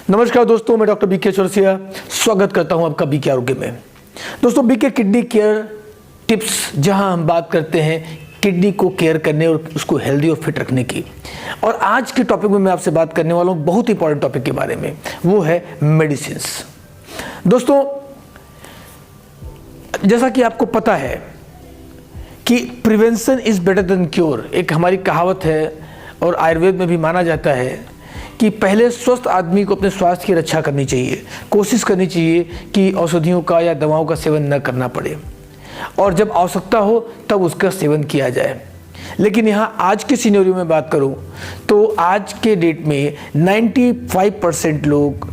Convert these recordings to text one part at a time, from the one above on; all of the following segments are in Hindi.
नमस्कार दोस्तों, मैं डॉक्टर बीके चौरसिया स्वागत करता हूं आपका बीके आरोग्य में। दोस्तों, बीके किडनी केयर टिप्स, जहां हम बात करते हैं किडनी को केयर करने और उसको हेल्दी और फिट रखने की। और आज के टॉपिक में मैं आपसे बात करने वाला हूं बहुत इंपॉर्टेंट टॉपिक के बारे में, वो है मेडिसिन। दोस्तों, जैसा कि आपको पता है कि prevention is better than cure, एक हमारी कहावत है और आयुर्वेद में भी माना जाता है कि पहले स्वस्थ आदमी को अपने स्वास्थ्य की रक्षा करनी चाहिए, कोशिश करनी चाहिए कि औषधियों का या दवाओं का सेवन न करना पड़े, और जब आवश्यकता हो तब उसका सेवन किया जाए। लेकिन यहाँ आज के सिनेरियो में बात करूँ तो आज के डेट में 95% लोग,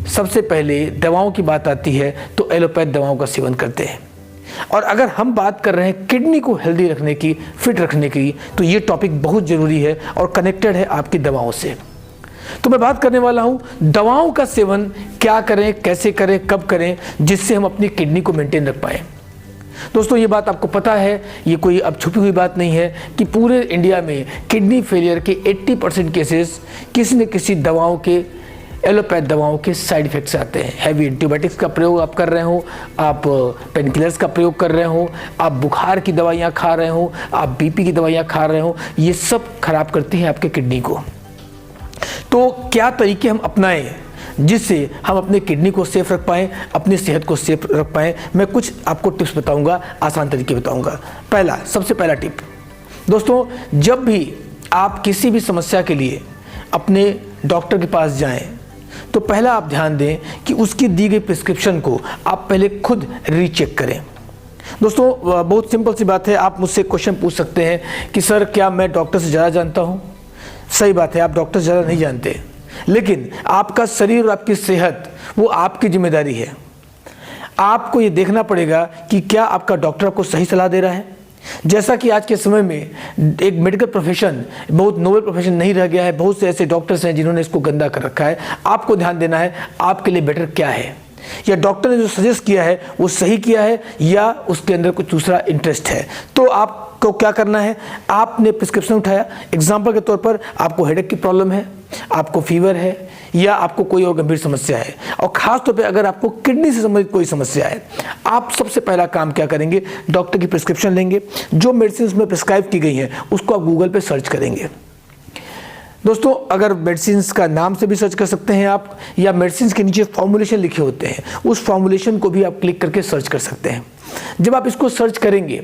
सबसे पहले दवाओं की बात आती है तो एलोपैथ दवाओं का सेवन करते हैं। और अगर हम बात कर रहे हैं किडनी को हेल्दी रखने की, फिट रखने की, तो ये टॉपिक बहुत ज़रूरी है और कनेक्टेड है आपकी दवाओं से। तो मैं बात करने वाला हूं दवाओं का सेवन क्या करें, कैसे करें, कब करें, जिससे हम अपनी किडनी को मेंटेन रख पाएं। दोस्तों, ये बात आपको पता है, ये कोई अब छुपी हुई बात नहीं है कि पूरे इंडिया में किडनी फेलियर के 80% केसेस किसी न किसी दवाओं के, एलोपैथ दवाओं के साइड इफेक्ट्स आते हैं। हैवी एंटीबायोटिक्स का प्रयोग आप कर रहे हो, आप पेन किलर्स का प्रयोग कर रहे हो, आप बुखार की दवाइयाँ खा रहे हो, आप बीपी की दवाइयाँ खा रहे हो, ये सब खराब करती हैं आपके किडनी को। तो क्या तरीके हम अपनाएं जिससे हम अपने किडनी को सेफ रख पाएं, अपनी सेहत को सेफ रख पाएं। मैं कुछ आपको टिप्स बताऊंगा, आसान तरीके बताऊंगा। सबसे पहला टिप, दोस्तों, जब भी आप किसी भी समस्या के लिए अपने डॉक्टर के पास जाएं तो पहला आप ध्यान दें कि उसकी दी गई प्रिस्क्रिप्शन को आप पहले खुद रीचेक करें। दोस्तों, बहुत सिंपल सी बात है, आप मुझसे क्वेश्चन पूछ सकते हैं कि सर, क्या मैं डॉक्टर से ज़्यादा जानता हूँ? सही बात है, आप डॉक्टर से ज़्यादा नहीं जानते, लेकिन आपका शरीर और आपकी सेहत वो आपकी जिम्मेदारी है। आपको ये देखना पड़ेगा कि क्या आपका डॉक्टर आपको सही सलाह दे रहा है। जैसा कि आज के समय में एक मेडिकल प्रोफेशन बहुत नोबल प्रोफेशन नहीं रह गया है, बहुत से ऐसे डॉक्टर्स हैं जिन्होंने इसको गंदा कर रखा है। आपको ध्यान देना है आपके लिए बेटर क्या है, या डॉक्टर ने जो सजेस्ट किया है वो सही किया है या उसके अंदर कुछ दूसरा इंटरेस्ट है। तो आपको क्या करना है, आपने प्रिस्क्रिप्शन उठाया, एग्जाम्पल के तौर पर आपको हेडेक की प्रॉब्लम है, आपको फीवर है, या आपको कोई और गंभीर समस्या है, और खास तौर पे अगर आपको किडनी से संबंधित कोई समस्या है, आप सबसे पहला काम क्या करेंगे, डॉक्टर की प्रिस्क्रिप्शन लेंगे, जो मेडिसिन उसमें प्रिस्क्राइब की गई हैं उसको आप गूगल पे सर्च करेंगे। दोस्तों, अगर मेडिसिन का नाम से भी सर्च कर सकते हैं आप, या मेडिसिन के नीचे फॉर्मूलेशन लिखे होते हैं उस फॉर्मूलेशन को भी आप क्लिक करके सर्च कर सकते हैं। जब आप इसको सर्च करेंगे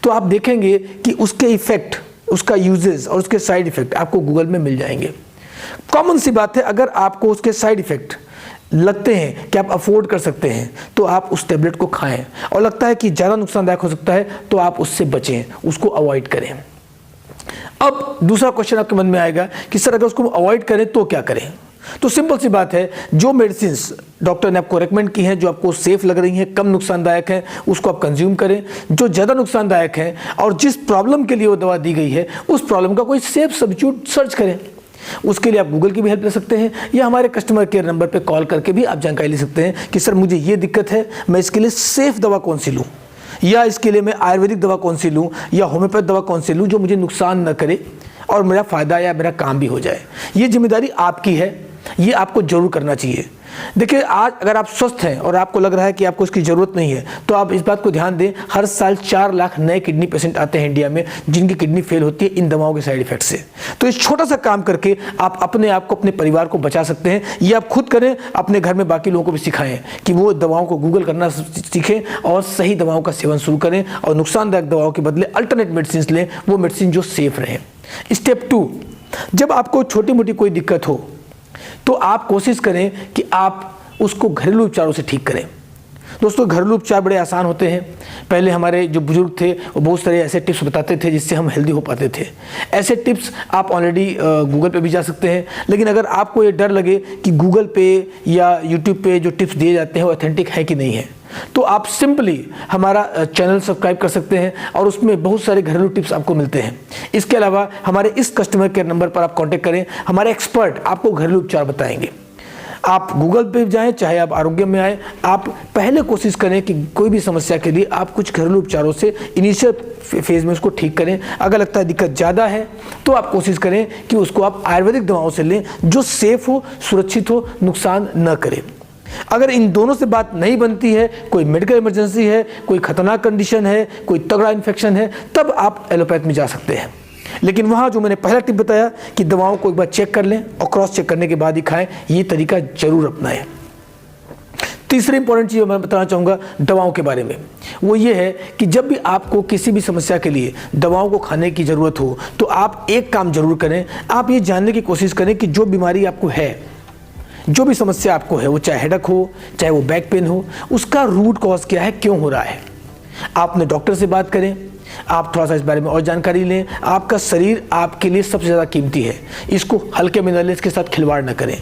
तो आप देखेंगे कि उसके इफेक्ट, उसका यूजेस और उसके साइड इफेक्ट आपको गूगल में मिल जाएंगे। कॉमन सी बात है, अगर आपको उसके साइड इफेक्ट लगते हैं कि आप अफोर्ड कर सकते हैं तो आप उस टेबलेट को खाएं, और लगता है कि ज़्यादा नुकसानदायक हो सकता है तो आप उससे बचें, उसको अवॉइड करें। अब दूसरा क्वेश्चन आपके मन में आएगा कि सर, अगर उसको अवॉइड करें तो क्या करें। तो सिंपल सी बात है, जो मेडिसिन डॉक्टर ने आपको रेकमेंड की हैं, जो आपको सेफ लग रही हैं, कम नुकसानदायक हैं, उसको आप कंज्यूम करें। जो ज़्यादा नुकसानदायक हैं और जिस प्रॉब्लम के लिए वो दवा दी गई है उस प्रॉब्लम का कोई सेफ सब्स्टिट्यूट सर्च करें। उसके लिए आप गूगल की भी हेल्प ले सकते हैं, या हमारे कस्टमर केयर नंबर पर कॉल करके भी आप जानकारी ले सकते हैं कि सर, मुझे ये दिक्कत है, मैं इसके लिए सेफ दवा कौन सी लूँ, या इसके लिए मैं आयुर्वेदिक दवा कौन सी लूँ, या होम्योपैथ दवा कौन सी लूँ जो मुझे नुकसान न करे और मेरा फ़ायदा या मेरा काम भी हो जाए। ये जिम्मेदारी आपकी है, ये आपको जरूर करना चाहिए। देखिए, आज अगर आप स्वस्थ हैं और आपको लग रहा है कि आपको इसकी ज़रूरत नहीं है, तो आप इस बात को ध्यान दें, हर साल 4 लाख नए किडनी पेशेंट आते हैं इंडिया में जिनकी किडनी फेल होती है इन दवाओं के साइड इफेक्ट से। तो इस छोटा सा काम करके आप अपने आप को, अपने परिवार को बचा सकते हैं। ये आप खुद करें, अपने घर में बाकी लोगों को भी सिखाएं कि वो दवाओं को गूगल करना सीखें और सही दवाओं का सेवन शुरू करें, और नुकसानदायक दवाओं के बदले अल्टरनेट मेडिसिन लें, वो मेडिसिन जो सेफ रहें। स्टेप 2, जब आपको छोटी मोटी कोई दिक्कत हो तो आप कोशिश करें कि आप उसको घरेलू उपचारों से ठीक करें। दोस्तों, घरेलू उपचार बड़े आसान होते हैं। पहले हमारे जो बुजुर्ग थे वो बहुत सारे ऐसे टिप्स बताते थे जिससे हम हेल्दी हो पाते थे। ऐसे टिप्स आप ऑलरेडी गूगल पे भी जा सकते हैं, लेकिन अगर आपको ये डर लगे कि गूगल पे या यूट्यूब पे जो टिप्स दिए जाते हैं वो ऑथेंटिक है कि नहीं है, तो आप सिंपली हमारा चैनल सब्सक्राइब कर सकते हैं और उसमें बहुत सारे घरेलू टिप्स आपको मिलते हैं। इसके अलावा हमारे इस कस्टमर केयर नंबर पर आप कांटेक्ट करें, हमारे एक्सपर्ट आपको घरेलू उपचार बताएंगे। आप गूगल पे जाएं, चाहे आप आरोग्य में आए, आप पहले कोशिश करें कि कोई भी समस्या के लिए आप कुछ घरेलू उपचारों से इनिशियल फेज में उसको ठीक करें। अगर लगता है दिक्कत ज़्यादा है तो आप कोशिश करें कि उसको आप आयुर्वेदिक दवाओं से लें जो सेफ हो, सुरक्षित हो, नुकसान न करे। अगर इन दोनों से बात नहीं बनती है, कोई मेडिकल इमरजेंसी है, कोई खतरनाक कंडीशन है, कोई तगड़ा इन्फेक्शन है, तब आप एलोपैथ में जा सकते हैं। लेकिन वहाँ जो मैंने पहला टिप बताया कि दवाओं को एक बार चेक कर लें और क्रॉस चेक करने के बाद ही खाएं, ये तरीका जरूर अपनाएं। तीसरी इंपॉर्टेंट चीज़ मैं बताना चाहूँगा दवाओं के बारे में, वो ये है कि जब भी आपको किसी भी समस्या के लिए दवाओं को खाने की ज़रूरत हो तो आप एक काम जरूर करें, आप ये जानने की कोशिश करें कि जो बीमारी आपको है, जो भी समस्या आपको है, वो चाहे हेडेक हो, चाहे वो बैक पेन हो, उसका रूट कॉज क्या है, क्यों हो रहा है। आप अपने डॉक्टर से बात करें, आप थोड़ा सा इस बारे में और जानकारी लें। आपका शरीर आपके लिए सबसे ज़्यादा कीमती है, इसको हल्के में न लें, इसके साथ खिलवाड़ न करें।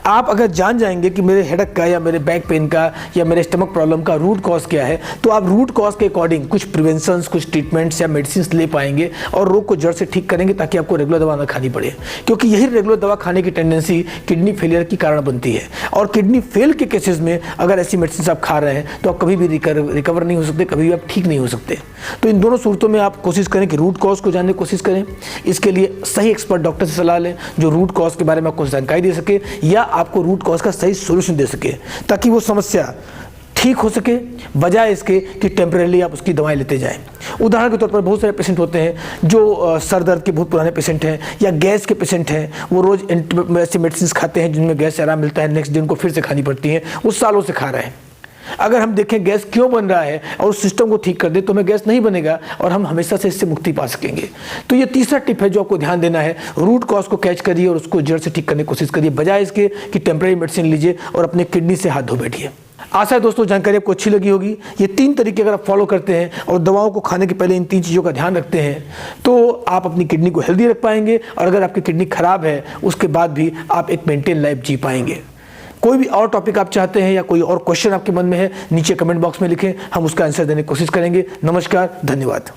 आप अगर जान जाएंगे कि मेरे हेडेक का या मेरे बैक पेन का या मेरे स्टमक प्रॉब्लम का रूट कॉज क्या है, तो आप रूट कॉज के अकॉर्डिंग कुछ प्रिवेंशंस, कुछ ट्रीटमेंट्स या मेडिसिन ले पाएंगे और रोग को जड़ से ठीक करेंगे, ताकि आपको रेगुलर दवा ना खानी पड़े। क्योंकि यही रेगुलर दवा खाने की टेंडेंसी किडनी फेलियर की कारण बनती है, और किडनी फेल के केसेस में अगर ऐसी मेडिसिन आप खा रहे हैं तो आप कभी भी रिकवर नहीं हो सकते, कभी भी आप ठीक नहीं हो सकते। तो इन दोनों सूरतों में आप कोशिश करें कि रूट कॉज को जानने की कोशिश करें। इसके लिए सही एक्सपर्ट डॉक्टर से सलाह लें जो रूट कॉज के बारे में आपको जानकारी दे सके या आपको रूट कॉज का सही सॉल्यूशन दे सके, ताकि वो समस्या ठीक हो सके, बजाय इसके कि टेम्परेली आप उसकी दवाएं लेते जाएं। उदाहरण के तौर पर बहुत सारे पेशेंट होते हैं जो सर दर्द के बहुत पुराने पेशेंट हैं या गैस के पेशेंट हैं, वो रोज़ ऐसी मेडिसिन खाते हैं जिनमें गैस से आराम मिलता है, नेक्स्ट दिन को फिर से खानी पड़ती है, वो सालों से खा रहे हैं। अगर हम देखें गैस क्यों बन रहा है और उस सिस्टम को ठीक कर दे तो हमें गैस नहीं बनेगा और हम हमेशा से इससे मुक्ति पा सकेंगे। तो ये तीसरा टिप है जो आपको ध्यान देना है, रूट कॉज को कैच करिए और उसको जड़ से ठीक करने की कोशिश करिए, बजाय इसके कि टेम्परेरी मेडिसिन लीजिए और अपने किडनी से हाथ धो बैठिए। आशा है दोस्तों जानकारी आपको अच्छी लगी होगी। ये 3 तरीके अगर आप फॉलो करते हैं और दवाओं को खाने के पहले इन 3 चीज़ों का ध्यान रखते हैं तो आप अपनी किडनी को हेल्दी रख पाएंगे, और अगर आपकी किडनी खराब है उसके बाद भी आप एक मेंटेन लाइफ जी पाएंगे। कोई भी और टॉपिक आप चाहते हैं या कोई और क्वेश्चन आपके मन में है, नीचे कमेंट बॉक्स में लिखें, हम उसका आंसर देने की कोशिश करेंगे। नमस्कार, धन्यवाद।